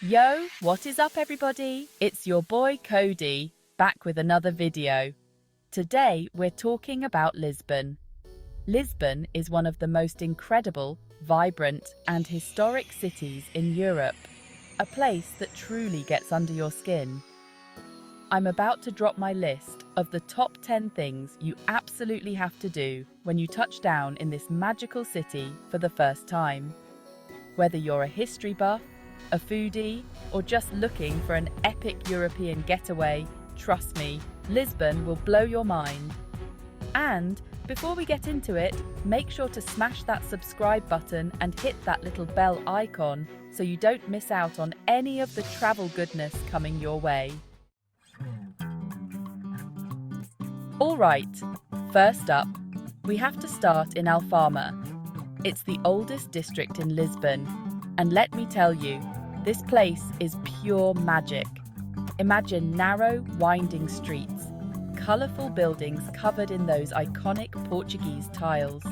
Yo, what is up everybody? It's your boy Cody, back with another video. Today we're talking about Lisbon. Lisbon is one of the most incredible, vibrant and historic cities in Europe, a place that truly gets under your skin. I'm about to drop my list of the top 10 things you absolutely have to do when you touch down in this magical city for the first time. Whether you're a history buff, a foodie, or just looking for an epic European getaway, trust me, Lisbon will blow your mind. And before we get into it, make sure to smash that subscribe button and hit that little bell icon so you don't miss out on any of the travel goodness coming your way. Alright, first up, we have to start in Alfama. It's the oldest district in Lisbon, and let me tell you, this place is pure magic. Imagine narrow, winding streets, colourful buildings covered in those iconic Portuguese tiles,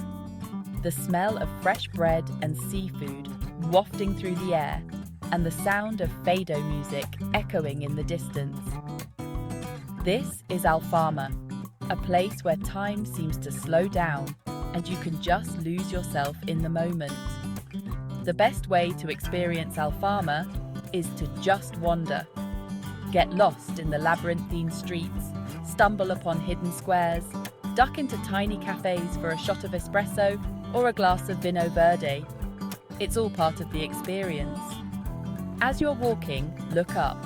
the smell of fresh bread and seafood wafting through the air, and the sound of fado music echoing in the distance. This is Alfama, a place where time seems to slow down and you can just lose yourself in the moment. The best way to experience Alfama is to just wander. Get lost in the labyrinthine streets, stumble upon hidden squares, duck into tiny cafes for a shot of espresso or a glass of vino verde. It's all part of the experience. As you're walking, look up.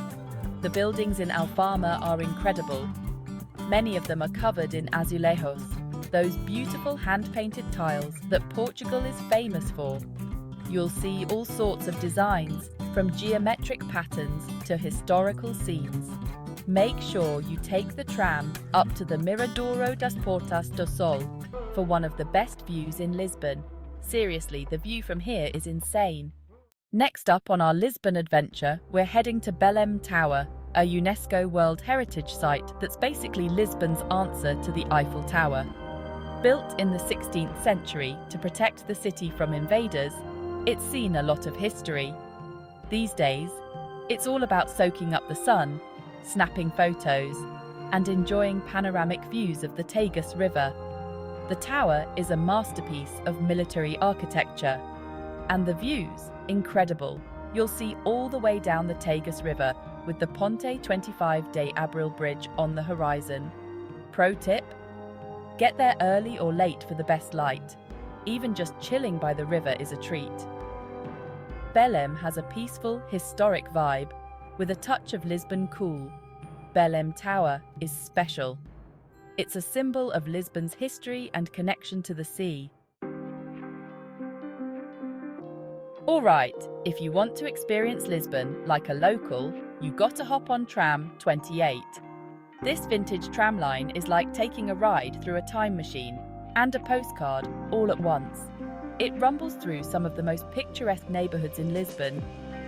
The buildings in Alfama are incredible. Many of them are covered in azulejos, those beautiful hand-painted tiles that Portugal is famous for. You'll see all sorts of designs, from geometric patterns to historical scenes. Make sure you take the tram up to the Miradouro das Portas do Sol for one of the best views in Lisbon. Seriously, the view from here is insane. Next up on our Lisbon adventure, we're heading to Belém Tower, a UNESCO World Heritage Site that's basically Lisbon's answer to the Eiffel Tower. Built in the 16th century to protect the city from invaders, it's seen a lot of history. These days, it's all about soaking up the sun, snapping photos, and enjoying panoramic views of the Tagus River. The tower is a masterpiece of military architecture, and the views, incredible. You'll see all the way down the Tagus River with the Ponte 25 de Abril Bridge on the horizon. Pro tip: get there early or late for the best light. Even just chilling by the river is a treat. Belém has a peaceful, historic vibe, with a touch of Lisbon cool. Belém Tower is special. It's a symbol of Lisbon's history and connection to the sea. Alright, if you want to experience Lisbon like a local, you gotta hop on Tram 28. This vintage tram line is like taking a ride through a time machine and a postcard all at once. It rumbles through some of the most picturesque neighbourhoods in Lisbon,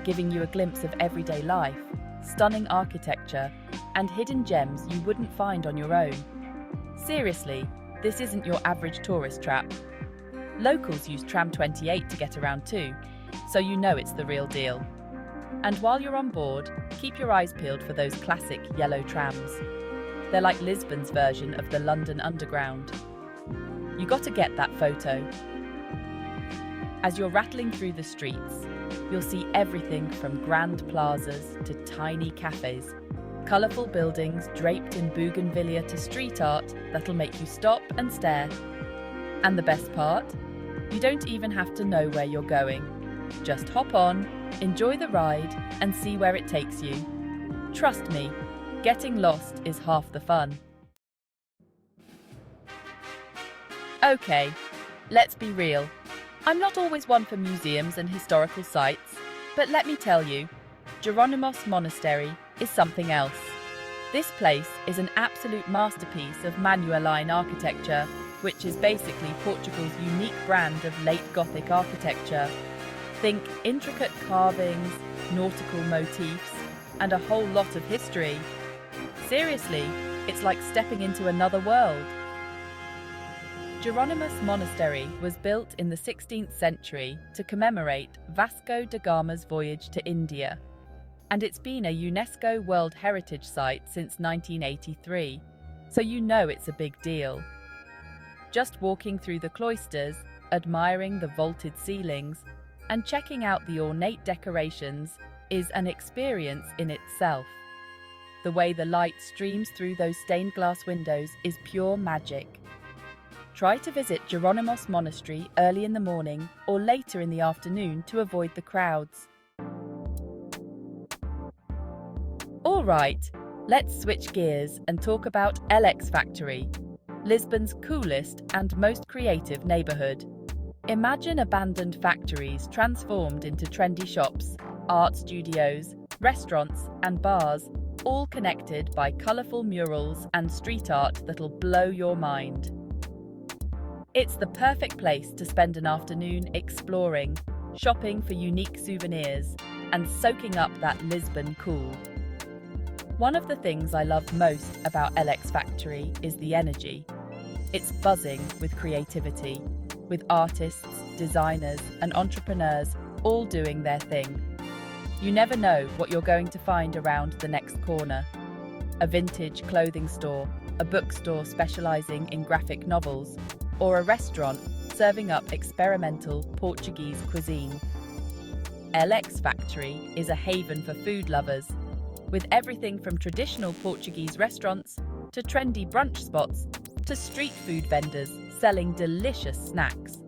giving you a glimpse of everyday life, stunning architecture, and hidden gems you wouldn't find on your own. Seriously, this isn't your average tourist trap. Locals use Tram 28 to get around too, so you know it's the real deal. And while you're on board, keep your eyes peeled for those classic yellow trams. They're like Lisbon's version of the London Underground. You gotta get that photo. As you're rattling through the streets, you'll see everything from grand plazas to tiny cafes, colourful buildings draped in bougainvillea to street art that'll make you stop and stare. And the best part? You don't even have to know where you're going. Just hop on, enjoy the ride, and see where it takes you. Trust me, getting lost is half the fun. Okay, let's be real. I'm not always one for museums and historical sites, but let me tell you, Jerónimos Monastery is something else. This place is an absolute masterpiece of Manueline architecture, which is basically Portugal's unique brand of late Gothic architecture. Think intricate carvings, nautical motifs, and a whole lot of history. Seriously, it's like stepping into another world. Jerónimos Monastery was built in the 16th century to commemorate Vasco da Gama's voyage to India. And it's been a UNESCO World Heritage Site since 1983, so you know it's a big deal. Just walking through the cloisters, admiring the vaulted ceilings, and checking out the ornate decorations is an experience in itself. The way the light streams through those stained glass windows is pure magic. Try to visit Jerónimos Monastery early in the morning or later in the afternoon to avoid the crowds. All right, let's switch gears and talk about LX Factory, Lisbon's coolest and most creative neighbourhood. Imagine abandoned factories transformed into trendy shops, art studios, restaurants and bars, all connected by colourful murals and street art that'll blow your mind. It's the perfect place to spend an afternoon exploring, shopping for unique souvenirs, and soaking up that Lisbon cool. One of the things I love most about LX Factory is the energy. It's buzzing with creativity, with artists, designers, and entrepreneurs all doing their thing. You never know what you're going to find around the next corner. A vintage clothing store, a bookstore specializing in graphic novels, or a restaurant serving up experimental Portuguese cuisine. LX Factory is a haven for food lovers, with everything from traditional Portuguese restaurants to trendy brunch spots to street food vendors selling delicious snacks.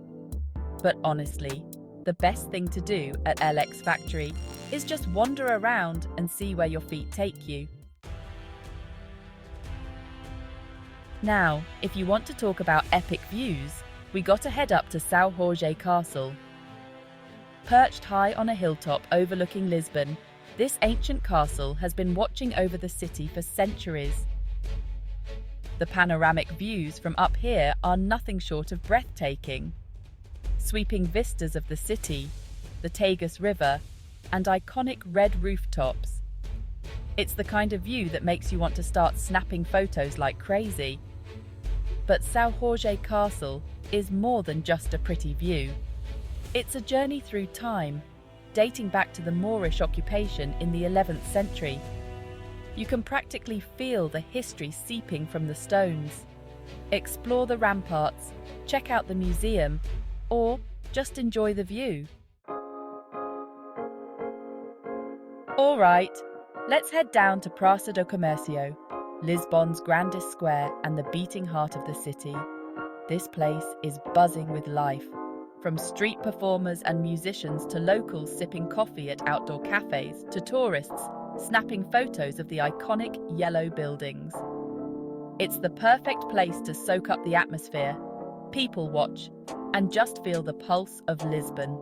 But honestly, the best thing to do at LX Factory is just wander around and see where your feet take you. Now, if you want to talk about epic views, we gotta head up to São Jorge Castle. Perched high on a hilltop overlooking Lisbon, this ancient castle has been watching over the city for centuries. The panoramic views from up here are nothing short of breathtaking. Sweeping vistas of the city, the Tagus River, and iconic red rooftops. It's the kind of view that makes you want to start snapping photos like crazy. But São Jorge Castle is more than just a pretty view. It's a journey through time, dating back to the Moorish occupation in the 11th century. You can practically feel the history seeping from the stones. Explore the ramparts, check out the museum, or just enjoy the view. All right, let's head down to Praça do Comércio, Lisbon's grandest square and the beating heart of the city. This place is buzzing with life, from street performers and musicians to locals sipping coffee at outdoor cafes to tourists snapping photos of the iconic yellow buildings. It's the perfect place to soak up the atmosphere, people watch, and just feel the pulse of Lisbon.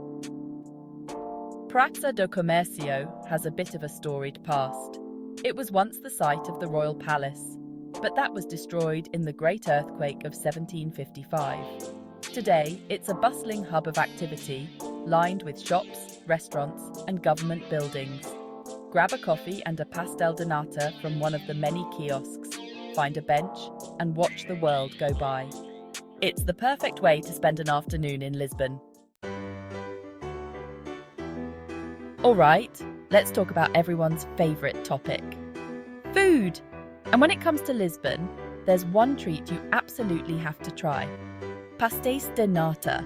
Praça do Comércio has a bit of a storied past. It was once the site of the royal palace, but that was destroyed in the Great Earthquake of 1755. Today, it's a bustling hub of activity, lined with shops, restaurants, and government buildings. Grab a coffee and a pastel de nata from one of the many kiosks, find a bench, and watch the world go by. It's the perfect way to spend an afternoon in Lisbon. All right, let's talk about everyone's favourite topic: food! And when it comes to Lisbon, there's one treat you absolutely have to try. Pastéis de nata,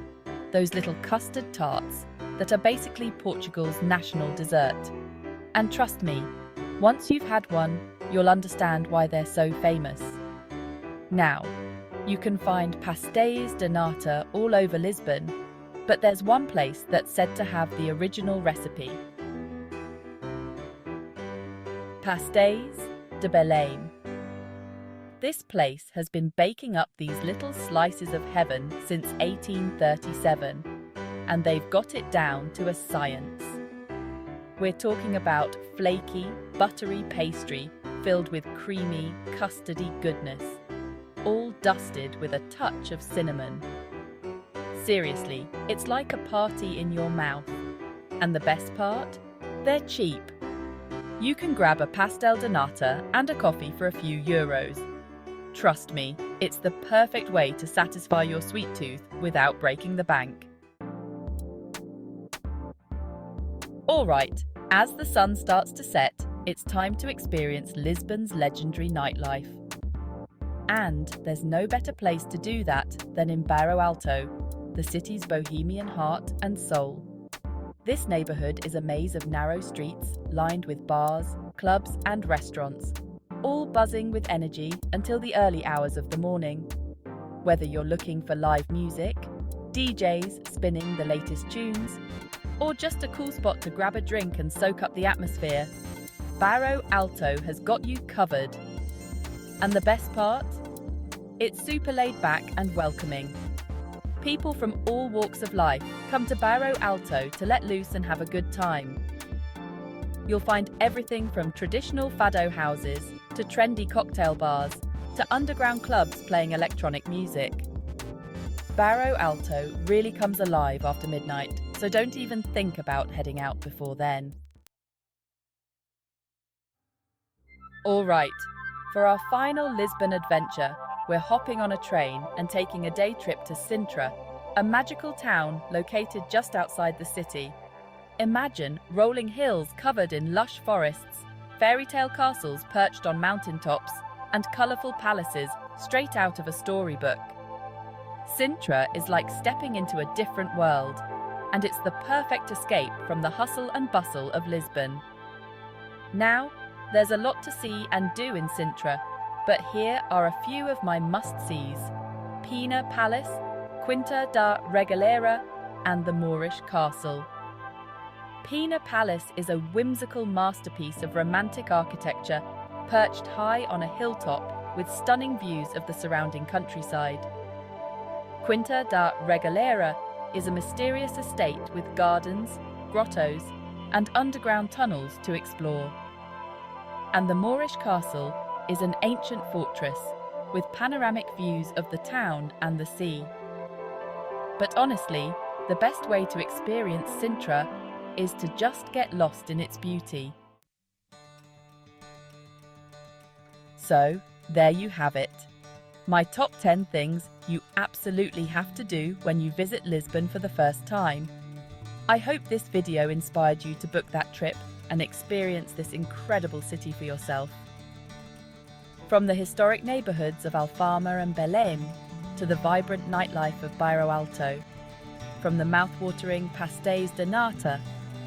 those little custard tarts that are basically Portugal's national dessert. And trust me, once you've had one, you'll understand why they're so famous. Now, you can find pastéis de nata all over Lisbon, but there's one place that's said to have the original recipe. Pastéis de Belém. This place has been baking up these little slices of heaven since 1837, and they've got it down to a science. We're talking about flaky, buttery pastry filled with creamy, custardy goodness, all dusted with a touch of cinnamon. Seriously, it's like a party in your mouth. And the best part? They're cheap. You can grab a pastel de nata and a coffee for a few euros. Trust me, it's the perfect way to satisfy your sweet tooth without breaking the bank. All right, As the sun starts to set, it's time to experience Lisbon's legendary nightlife. And there's no better place to do that than in Bairro Alto, the city's bohemian heart and soul. This neighbourhood is a maze of narrow streets lined with bars, clubs and restaurants, all buzzing with energy until the early hours of the morning. Whether you're looking for live music, DJs spinning the latest tunes, or just a cool spot to grab a drink and soak up the atmosphere, Bairro Alto has got you covered. And the best part? It's super laid back and welcoming. People from all walks of life come to Bairro Alto to let loose and have a good time. You'll find everything from traditional fado houses to trendy cocktail bars to underground clubs playing electronic music. Bairro Alto really comes alive after midnight, so don't even think about heading out before then. All right, for our final Lisbon adventure, we're hopping on a train and taking a day trip to Sintra, a magical town located just outside the city. Imagine rolling hills covered in lush forests, fairy tale castles perched on mountaintops, and colourful palaces straight out of a storybook. Sintra is like stepping into a different world, and it's the perfect escape from the hustle and bustle of Lisbon. Now, there's a lot to see and do in Sintra, but here are a few of my must-sees: Pina Palace, Quinta da Regaleira, and the Moorish Castle. Pina Palace is a whimsical masterpiece of romantic architecture, perched high on a hilltop with stunning views of the surrounding countryside. Quinta da Regaleira is a mysterious estate with gardens, grottos, and underground tunnels to explore. And the Moorish Castle is an ancient fortress with panoramic views of the town and the sea. But honestly, the best way to experience Sintra is to just get lost in its beauty. So, there you have it. My top 10 things you absolutely have to do when you visit Lisbon for the first time. I hope this video inspired you to book that trip and experience this incredible city for yourself. From the historic neighbourhoods of Alfama and Belém to the vibrant nightlife of Bairro Alto, from the mouth-watering Pastéis de nata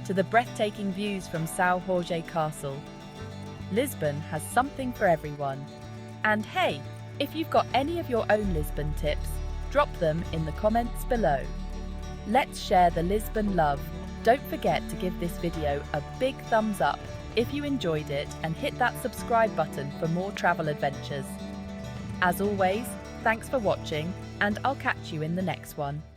to the breathtaking views from São Jorge Castle, Lisbon has something for everyone. And hey, if you've got any of your own Lisbon tips, drop them in the comments below. Let's share the Lisbon love. Don't forget to give this video a big thumbs up if you enjoyed it and hit that subscribe button for more travel adventures. As always, thanks for watching, and I'll catch you in the next one.